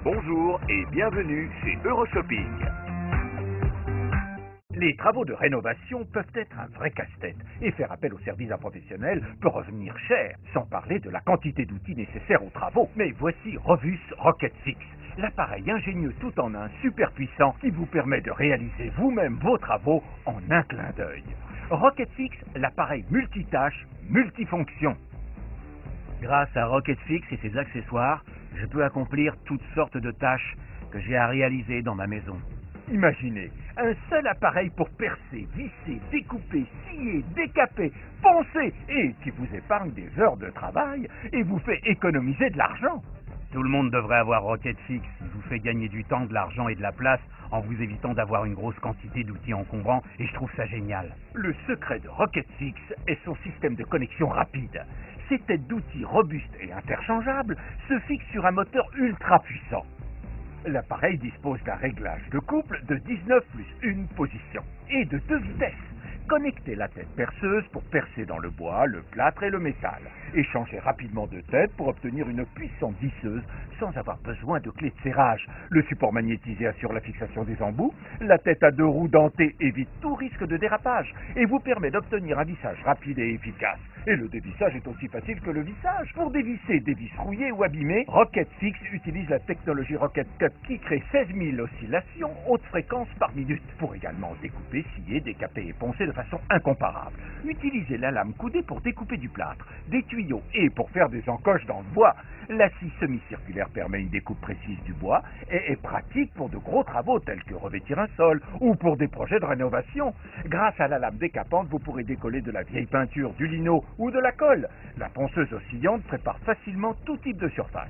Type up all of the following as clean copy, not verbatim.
Bonjour et bienvenue chez Euroshopping. Les travaux de rénovation peuvent être un vrai casse-tête et faire appel aux services d'un professionnel peut revenir cher, sans parler de la quantité d'outils nécessaires aux travaux. Mais voici Rovus Rocket Fix, l'appareil ingénieux tout en un super puissant qui vous permet de réaliser vous-même vos travaux en un clin d'œil. Rocket Fix, l'appareil multitâche, multifonction. Grâce à Rocket Fix et ses accessoires, je peux accomplir toutes sortes de tâches que j'ai à réaliser dans ma maison. Imaginez, un seul appareil pour percer, visser, découper, scier, décaper, poncer et qui vous épargne des heures de travail et vous fait économiser de l'argent. Tout le monde devrait avoir Rocket Fix. Il vous fait gagner du temps, de l'argent et de la place en vous évitant d'avoir une grosse quantité d'outils encombrants et je trouve ça génial. Le secret de Rocket Fix est son système de connexion rapide. Ces têtes d'outils robustes et interchangeables se fixent sur un moteur ultra puissant. L'appareil dispose d'un réglage de couple de 19 plus 1 position et de 2 vitesses. Connectez la tête perceuse pour percer dans le bois, le plâtre et le métal. Et changez rapidement de tête pour obtenir une puissante visseuse sans avoir besoin de clé de serrage. Le support magnétisé assure la fixation des embouts. La tête à 2 roues dentée évite tout risque de dérapage et vous permet d'obtenir un vissage rapide et efficace. Et le dévissage est aussi facile que le vissage. Pour dévisser des vis rouillées ou abîmées, Rocket Fix utilise la technologie Rocket Cut qui crée 16 000 oscillations haute fréquence par minute pour également découper, scier, décaper et poncer de façon incomparable. Utilisez la lame coudée pour découper du plâtre, des tuyaux et pour faire des encoches dans le bois. La scie semi-circulaire permet une découpe précise du bois et est pratique pour de gros travaux tels que revêtir un sol ou pour des projets de rénovation. Grâce à la lame décapante, vous pourrez décoller de la vieille peinture, du lino ou de la colle. La ponceuse oscillante prépare facilement tout type de surface.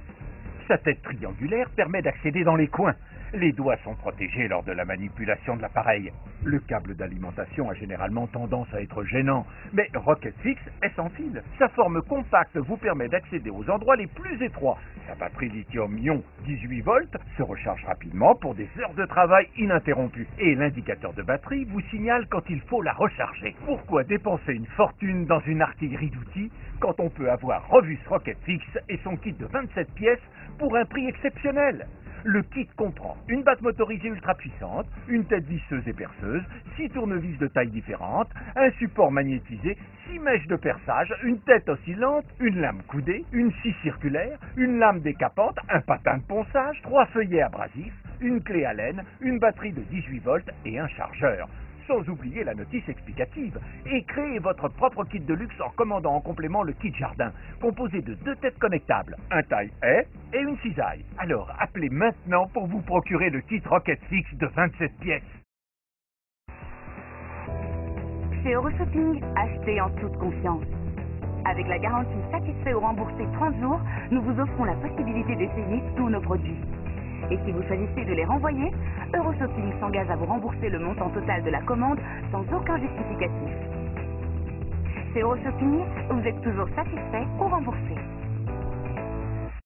Sa tête triangulaire permet d'accéder dans les coins. Les doigts sont protégés lors de la manipulation de l'appareil. Le câble d'alimentation a généralement tendance à être gênant, mais Rocket Fix est sans fil. Sa forme compacte vous permet d'accéder aux endroits les plus étroits. Sa batterie lithium-ion 18 volts se recharge rapidement pour des heures de travail ininterrompues. Et l'indicateur de batterie vous signale quand il faut la recharger. Pourquoi dépenser une fortune dans une artillerie d'outils quand on peut avoir Rovus Rocket Fix et son kit de 27 pièces pour un prix exceptionnel? Le kit comprend une batte motorisée ultra puissante, une tête visseuse et perceuse, 6 tournevis de tailles différentes, un support magnétisé, 6 mèches de perçage, une tête oscillante, une lame coudée, une scie circulaire, une lame décapante, un patin de ponçage, 3 feuillets abrasifs, une clé Allen, une batterie de 18 volts et un chargeur. Sans oublier la notice explicative. Et créez votre propre kit de luxe en commandant en complément le kit jardin, composé de 2 têtes connectables, un taille haie et une cisaille. Alors appelez maintenant pour vous procurer le kit Rocket Fix de 27 pièces. Chez Euroshopping, achetez en toute confiance. Avec la garantie satisfait ou remboursé 30 jours, nous vous offrons la possibilité d'essayer tous nos produits. Et si vous choisissez de les renvoyer, Euroshopping s'engage à vous rembourser le montant total de la commande sans aucun justificatif. Chez Euroshopping, vous êtes toujours satisfait ou remboursé.